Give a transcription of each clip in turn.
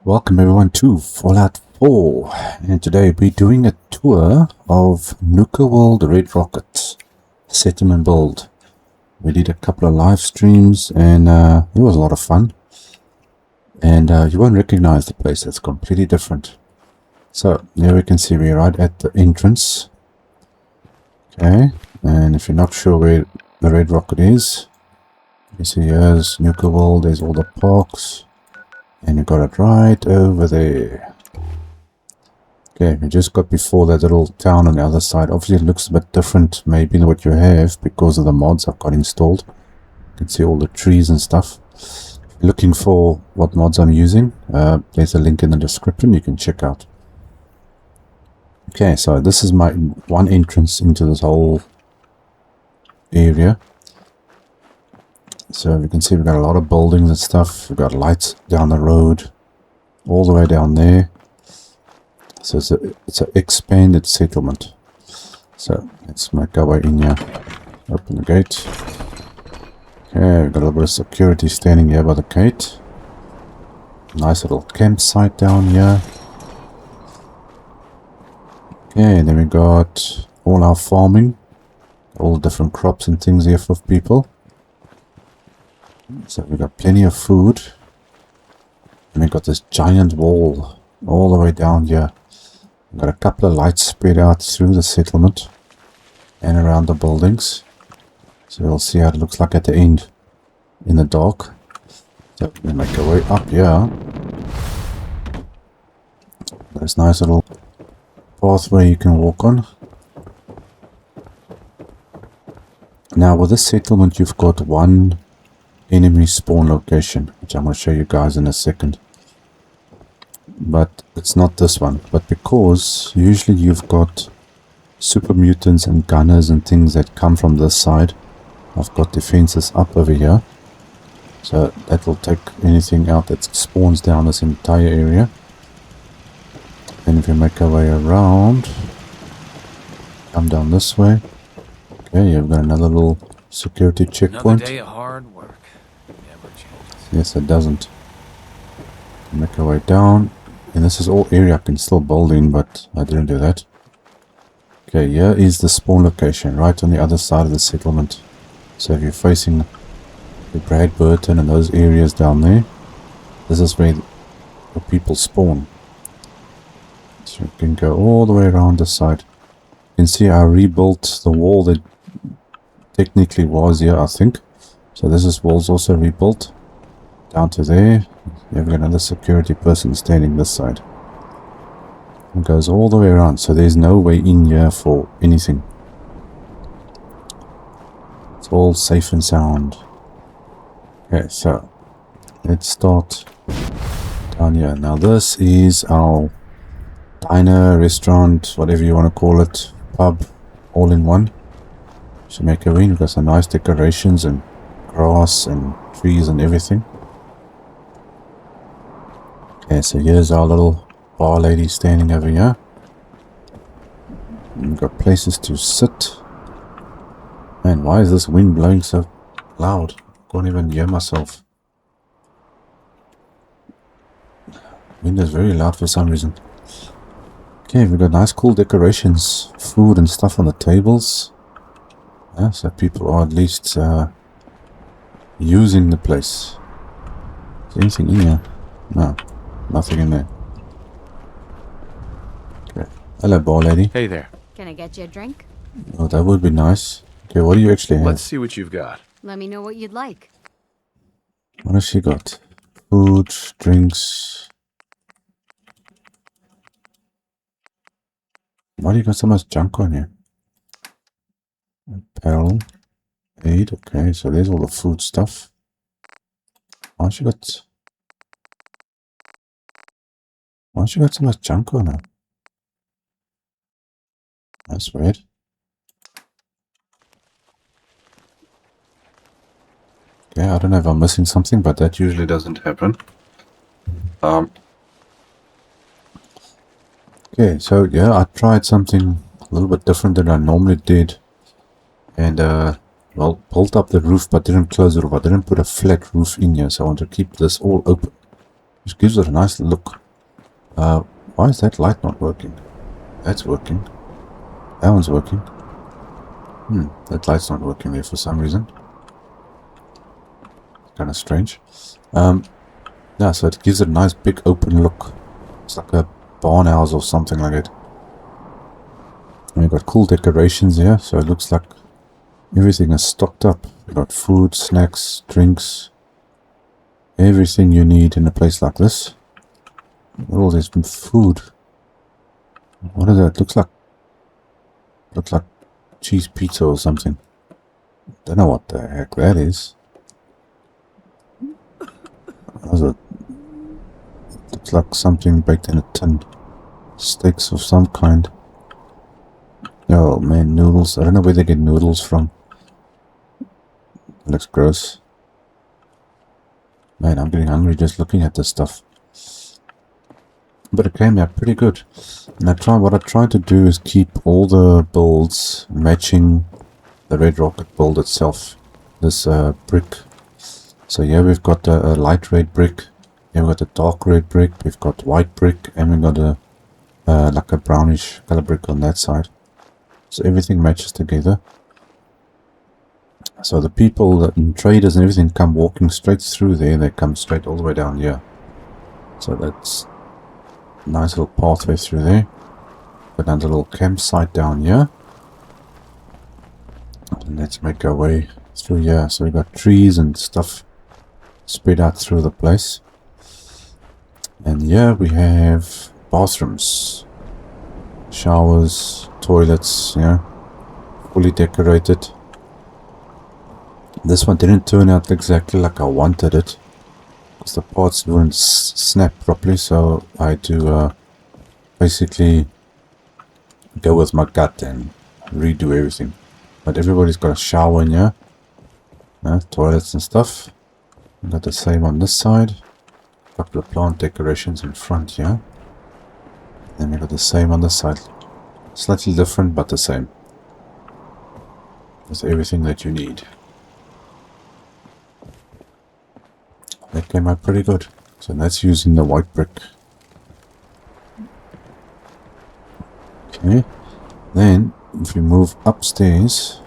Welcome everyone to Fallout 4, and today we're doing a tour of Nuka World Red Rocket settlement build. We did a couple of live streams and it was a lot of fun, and you won't recognize the place. It's completely different. So here we can see we're right at the entrance. Okay, and if you're not sure where the Red Rocket is, you see here's Nuka World, there's all the parks. And you got it right over there. Okay, we just got before that little town on the other side. Obviously it looks a bit different maybe than what you have because of the mods I've got installed. You can see all the trees and stuff. If you're looking for what mods I'm using, there's a link in the description you can check out. Okay, so this is my one entrance into this whole area. So you can see we've got a lot of buildings and stuff. We've got lights down the road, all the way down there. So it's an expanded settlement. So let's make our way in here. Open the gate. Okay, we've got a little bit of security standing here by the gate. Nice little campsite down here. Okay, and then we got all our farming, all the different crops and things here for people. So we've got plenty of food, and we've got this giant wall all the way down here. We've got a couple of lights spread out through the settlement and around the buildings. So we'll see how it looks like at the end in the dark. So we make our way up here. There's a nice little pathway you can walk on. Now with this settlement you've got one enemy spawn location, which I'm going to show you guys in a second, but it's not this one. But because usually you've got super mutants and gunners and things that come from this side, I've got defenses up over here, so that will take anything out that spawns down this entire area. And if we make our way around, come down this way. Okay, you've got another little security checkpoint. Another day of hard work. Yes, it doesn't. Make our way down, and this is all area I can still build in, but I didn't do that. Okay, here is the spawn location, right on the other side of the settlement. So if you're facing the Brad Burton and those areas down there, this is where the people spawn. So you can go all the way around this side. You can see I rebuilt the wall that technically was here, I think. So this wall's also rebuilt. Down to there, you've got another security person standing this side. It goes all the way around, so there's no way in here for anything. It's all safe and sound. Okay, so let's start down here. Now this is our diner, restaurant, whatever you want to call it, pub, all in one. So make a way. We've got some nice decorations and grass and trees and everything. Okay, so here's our little bar lady standing over here. We've got places to sit. Man, why is this wind blowing so loud? Can't even hear myself. Wind is very loud for some reason. Okay, we've got nice cool decorations, food and stuff on the tables. Yeah, so people are at least using the place. Is there anything in here? No. Nothing in there. Okay. Hello, bar lady. Hey there. Can I get you a drink? Oh, that would be nice. Okay, what do you actually have? Let's see what you've got. Let me know what you'd like. What has she got? Food, drinks. Why do you got so much junk on here? Apparel. Aid. Okay, so there's all the food stuff. Why she got so much junk on her? That's weird. Okay, I don't know if I'm missing something, but that usually doesn't happen. Okay, so yeah, I tried something a little bit different than I normally did. And well, built up the roof but didn't close the roof. I didn't put a flat roof in here, so I want to keep this all open. Just gives it a nice look. Why is that light not working? That's working. That one's working. That light's not working there for some reason. Kind of strange. Yeah, so it gives it a nice big open look. It's like a barn house or something like it. And we've got cool decorations here, so it looks like everything is stocked up. We've got food, snacks, drinks, everything you need in a place like this. Oh, there's some food. What is that? Looks like cheese pizza or something. Don't know what the heck that is. Looks like something baked in a tin. Steaks of some kind. Oh man, noodles. I don't know where they get noodles from. It looks gross. Man, I'm getting hungry just looking at this stuff. But it came out pretty good. And what I tried to do is keep all the builds matching the Red Rocket build itself. This brick. So here we've got a light red brick. Here we've got a dark red brick. We've got white brick. And we've got a like a brownish color brick on that side. So everything matches together. So the people and traders and everything come walking straight through there. They come straight all the way down here. So that's a nice little pathway through there. Got another little campsite down here. And let's make our way through here. So we've got trees and stuff spread out through the place. And here we have bathrooms, showers, toilets, fully decorated. This one didn't turn out exactly like I wanted it, because the parts wouldn't snap properly, so I had to basically go with my gut and redo everything. But everybody's got a shower in here, toilets and stuff. Got the same on this side. Couple of plant decorations in front here. Then we got the same on this side. Slightly different, but the same. There's everything that you need. That came out pretty good. So that's using the white brick. Okay. Then, if you move upstairs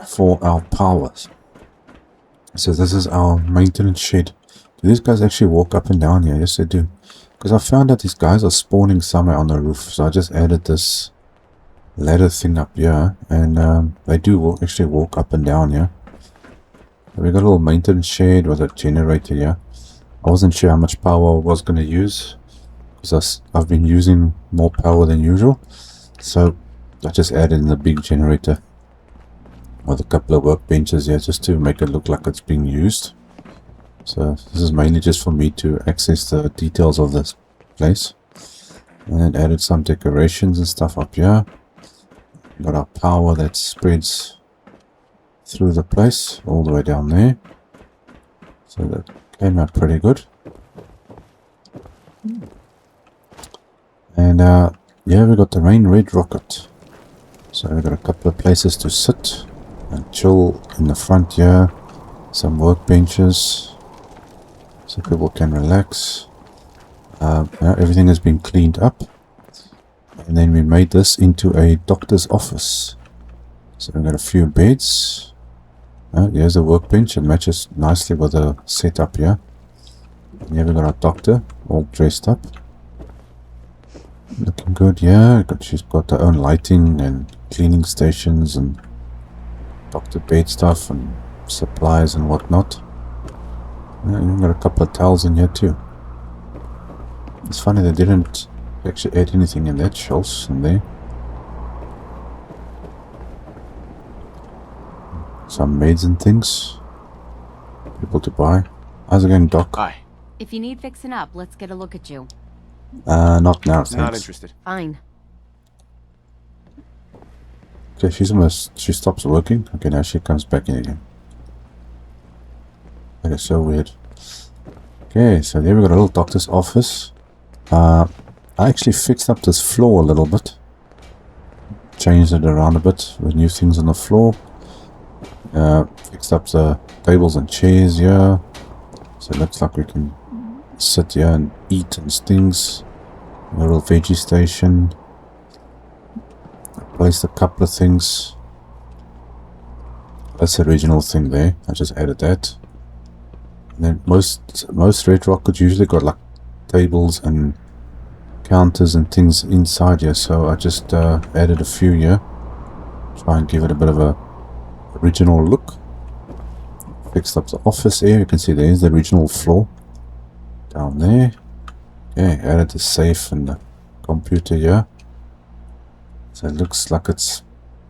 for our powers. So this is our maintenance shed. Do these guys actually walk up and down here? Yes, they do. Because I found that these guys are spawning somewhere on the roof. So I just added this ladder thing up here. And they do actually walk up and down here. We got a little maintenance shed with a generator here. I wasn't sure how much power I was going to use, because I've been using more power than usual. So I just added in a big generator with a couple of workbenches here just to make it look like it's being used. So this is mainly just for me to access the details of this place. And then added some decorations and stuff up here. Got our power that spreads through the place all the way down there. So that came out pretty good. And yeah, we got the main Red Rocket. So we got a couple of places to sit and chill in the front here. Some workbenches so people can relax. Now everything has been cleaned up. And then we made this into a doctor's office. So we've got a few beds. Here's a workbench. It matches nicely with the setup here. And here we've got our doctor all dressed up. Looking good, yeah. She's got her own lighting and cleaning stations and doctor bed stuff and supplies and whatnot. You've got a couple of towels in here too. It's funny they didn't actually add anything in that shelves in there. Some maids and things. People to buy. How's it going, Doc? Hi. If you need fixing up, let's get a look at you. Not now, thanks. Not interested. Fine. Okay, she stops working. Okay, now she comes back in again. That is so weird. Okay, so there we got a little doctor's office. I actually fixed up this floor a little bit. Changed it around a bit with new things on the floor. Fixed up the tables and chairs here. So it looks like we can sit here and eat and things. A little veggie station. I placed a couple of things. That's the original thing there. I just added that. And then most Red Rockets usually got like tables and counters and things inside here. So I just added a few here. Try and give it a bit of a original look. Fixed up the office area. You can see there's the original floor down there. Okay, added the safe and the computer here. So it looks like it's,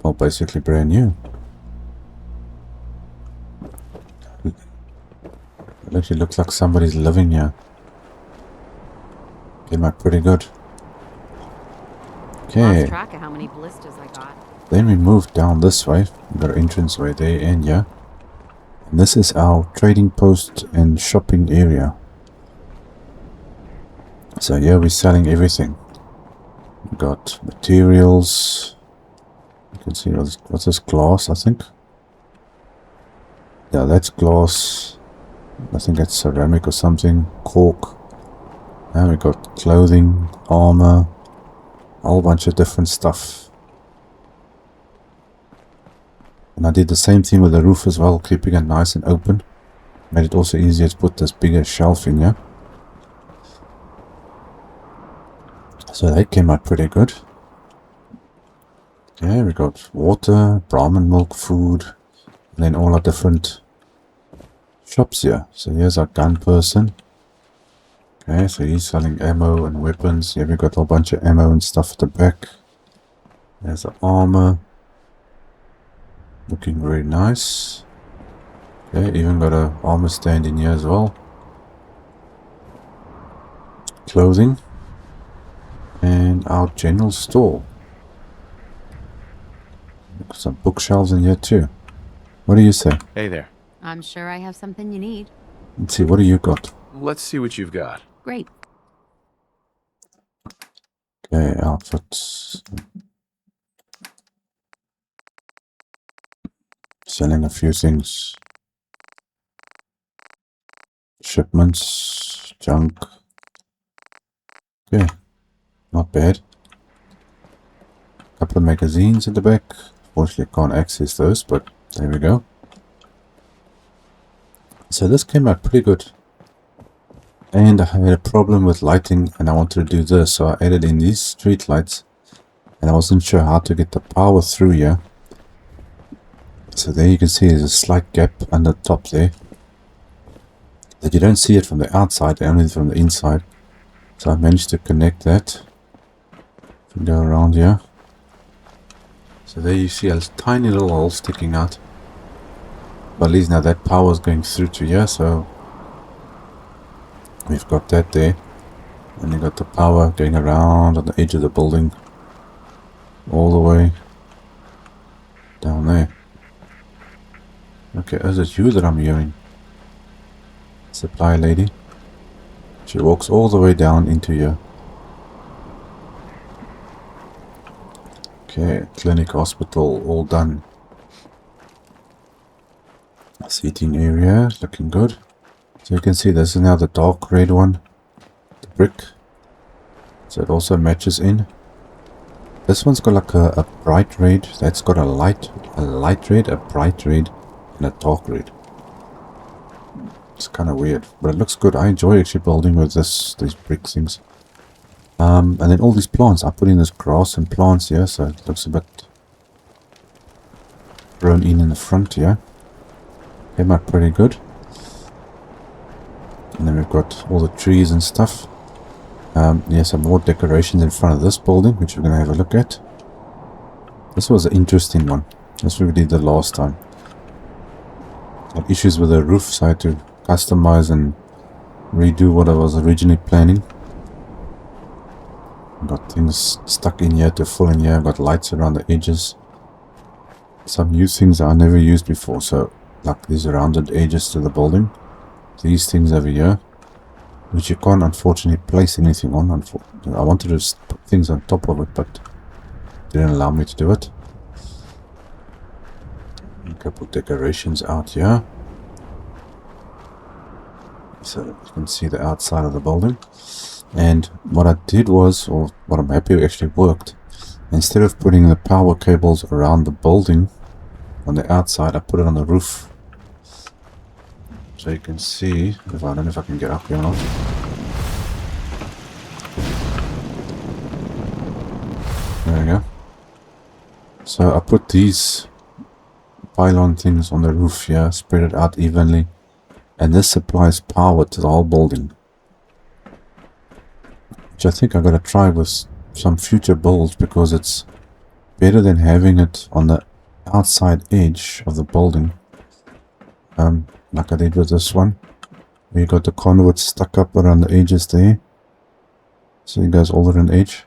well, basically brand new. It actually looks like somebody's living here. Came out pretty good. Okay. Lost track of how many ballistas I got. Then we moved down this way. We've got an entrance way there and here. And this is our trading post and shopping area. So here we're selling everything. We've got materials. You can see what's this, glass, I think. Yeah, that's glass. I think that's ceramic or something. Cork. And we got clothing, armor, a whole bunch of different stuff. And I did the same thing with the roof as well, keeping it nice and open. Made it also easier to put this bigger shelf in here. So that came out pretty good. Okay, we got water, Brahman milk, food, and then all our different shops here. So here's our gun person. Okay, so he's selling ammo and weapons. Here we got a whole bunch of ammo and stuff at the back. There's the armor. Looking very nice. Okay, even got a armor stand in here as well. Clothing. And our general store. Got some bookshelves in here too. What do you say? Hey there. I'm sure I have something you need. Let's see, what do you got? Let's see what you've got. Great. Okay, outfits. Selling a few things. Shipments, junk. Okay, not bad. Couple of magazines in the back. Fortunately, I can't access those, but there we go. So this came out pretty good. And I had a problem with lighting and I wanted to do this, so I added in these street lights. And I wasn't sure how to get the power through here. So there you can see there's a slight gap under the top there. That you don't see it from the outside, only from the inside. So I managed to connect that. Go around here. So there you see a tiny little hole sticking out. But at least now that power is going through to here, so we've got that there. And you got the power going around on the edge of the building. All the way down there. Okay, is it you that I'm hearing? Supply lady. She walks all the way down into here. Okay, clinic, hospital, all done. Seating area, looking good. So you can see this is now the dark red one. The brick. So it also matches in. This one's got like a bright red. That's got a light red, a bright red, and a dark red. It's kind of weird, but it looks good. I enjoy actually building with these brick things. And then all these plants. I put in this grass and plants here, so it looks a bit grown in the front here. Came out pretty good. And then we've got all the trees and stuff. Yeah, some more decorations in front of this building, which we're going to have a look at. This was an interesting one. That's what we did the last time. Had issues with the roof, so I had to customize and redo what I was originally planning. Got things stuck in here to fill in here. Got lights around the edges. Some new things I never used before. So, like these rounded edges to the building. These things over here, which you can't unfortunately place anything on. I wanted to put things on top of it, but it didn't allow me to do it. A couple of decorations out here. So you can see the outside of the building. And what I did was, or what I'm happy actually worked, instead of putting the power cables around the building on the outside, I put it on the roof. So you can see, if I don't know if I can get up here or not. There we go. So I put these pylon things on the roof here, spread it out evenly, and this supplies power to the whole building. Which I think I'm going to try with some future builds, because it's better than having it on the outside edge of the building. Like I did with this one. We got the conduit stuck up around the edges there. So it goes all around the edge.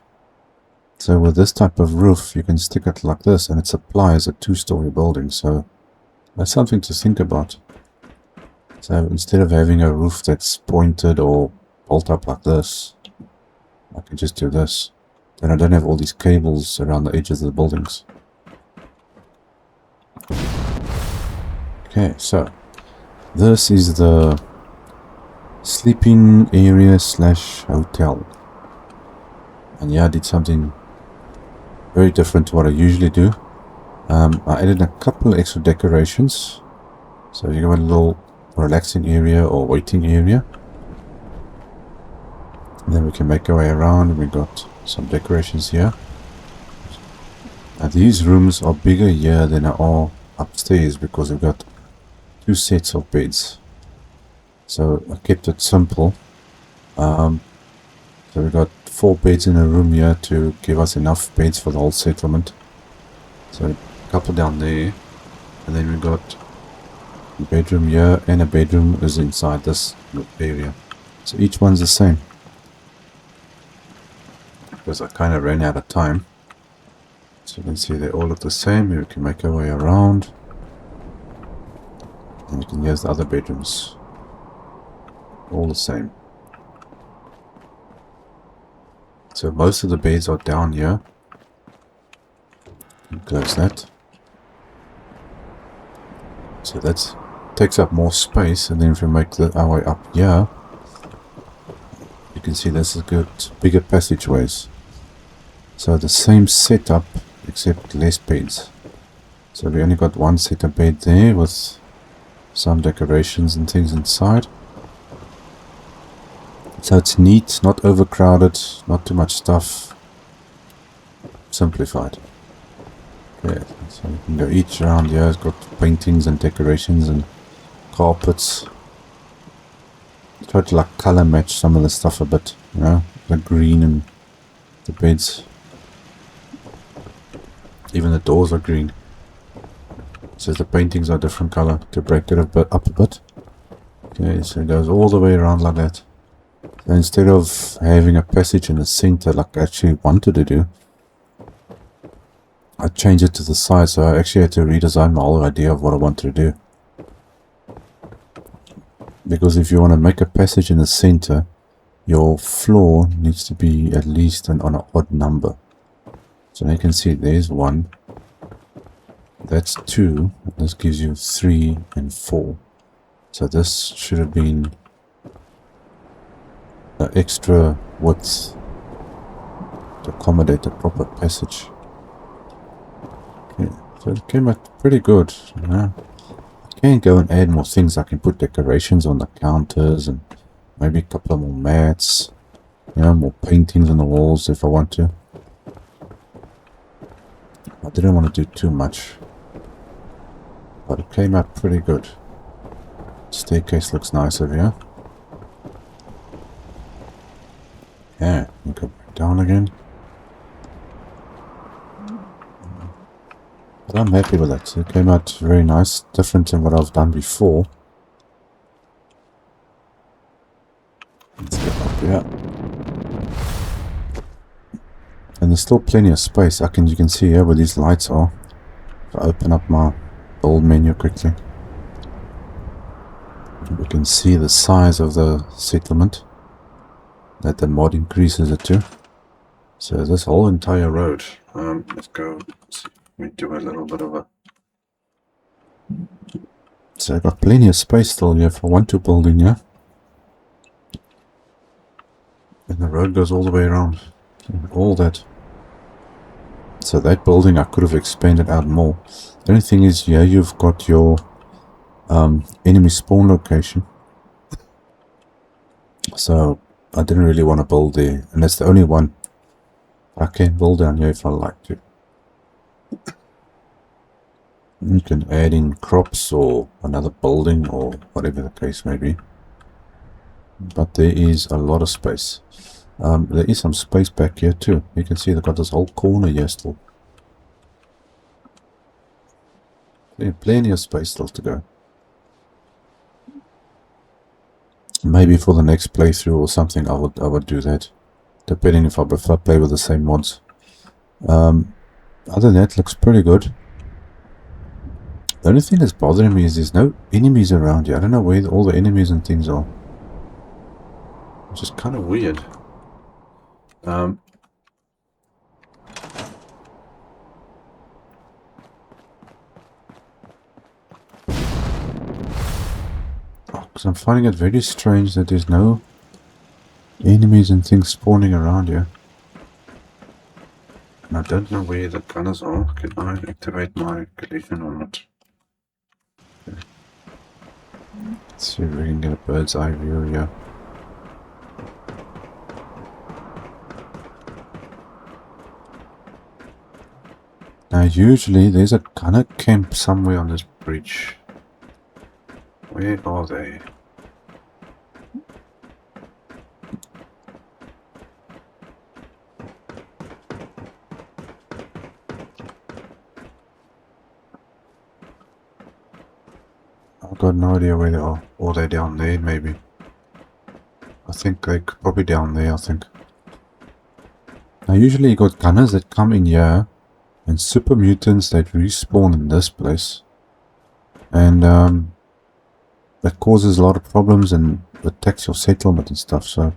So with this type of roof, you can stick it like this and it supplies a 2-story building. So that's something to think about. So instead of having a roof that's pointed or bolt up like this, I can just do this. Then I don't have all these cables around the edges of the buildings. Okay, so this is the sleeping area slash hotel. And yeah, I did something very different to what I usually do. I added a couple of extra decorations. So you got a little relaxing area or waiting area. And then we can make our way around. We got some decorations here. Now these rooms are bigger here than they are upstairs, because we've got 2 sets of beds. So I kept it simple. So we've got 4 beds in a room here to give us enough beds for the whole settlement. So a couple down there, and then we've got a bedroom here, and a bedroom is inside this area. So each one's the same, because I kind of ran out of time. So you can see they all look the same. Here we can make our way around, and you can use the other bedrooms, all the same. So most of the beds are down here. Close that. So that takes up more space, and then if we make our way up here, you can see this is good, bigger passageways. So the same setup except less beds. So we only got 1 set of bed there with some decorations and things inside. So it's neat, not overcrowded, not too much stuff, simplified. Okay, so you can go each around here. It's got paintings and decorations and carpets. Try to like color match some of the stuff a bit, you know, the green and the beds. Even the doors are green. So the paintings are different color to break it up a bit. Okay, so it goes all the way around like that. So instead of having a passage in the center like I actually wanted to do, I changed it to the side. So I actually had to redesign my whole idea of what I wanted to do. Because if you want to make a passage in the center, your floor needs to be at least on an odd number. So you can see there's 1, that's 2, this gives you 3 and 4. So this should have been an extra width to accommodate a proper passage. Okay, so it came out pretty good. You know? I can go and add more things. I can put decorations on the counters and maybe a couple of more mats, you know, more paintings on the walls if I want to. I didn't want to do too much, but it came out pretty good. Staircase looks nice over here. Yeah, you go back down again. But I'm happy with that. It came out very nice, different than what I've done before. Let's get up here. And there's still plenty of space. You can see here where these lights are. If I open up my build menu quickly, we can see the size of the settlement that the mod increases it to. So this whole entire road. Let's go. We do a little bit of a. So I've got plenty of space still here if I want to build in here. And the road goes all the way around. All that. So that building I could have expanded out more. The only thing is, yeah, you've got your enemy spawn location. So I didn't really want to build there. And that's the only one I can build down here if I like to. You can add in crops or another building or whatever the case may be. But there is a lot of space. There is some space back here too. You can see they've got this whole corner here still. Plenty of space still to go. Maybe for the next playthrough or something I would do that. Depending if I play with the same mods. Other than that, looks pretty good. The only thing that's bothering me is there's no enemies around here. I don't know where all the enemies and things are. Which is kind of weird. Because I'm finding it very strange that there's no enemies and things spawning around here. And I don't know where the gunners are. Can I activate my collision or not? Okay. Let's see if we can get a bird's eye view here. Now usually there's a gunner camp somewhere on this bridge. Where are they? I've got no idea where they are. Or they're down there maybe. I think they're probably down there, I think. Now usually you got gunners that come in here and super mutants that respawn in this place. And that causes a lot of problems and attacks your settlement and stuff, so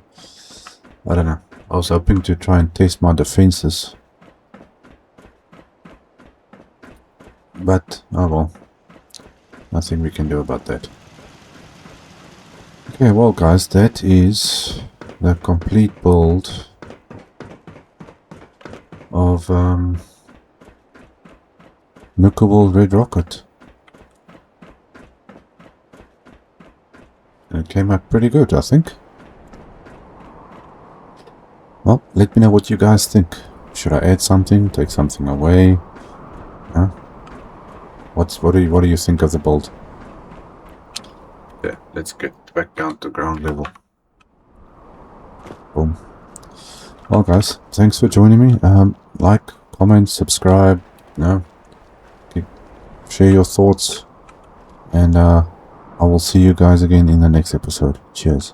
I don't know. I was hoping to try and test my defenses. But, oh well. Nothing we can do about that. Okay, well guys, that is the complete build of Nuka World Red Rocket. And it came out pretty good, I think. Well, let me know what you guys think. Should I add something, take something away? Huh? What do you think of the build? Yeah, let's get back down to ground level. Boom. Well guys, thanks for joining me. Like, comment, subscribe, share your thoughts, and I will see you guys again in the next episode. Cheers.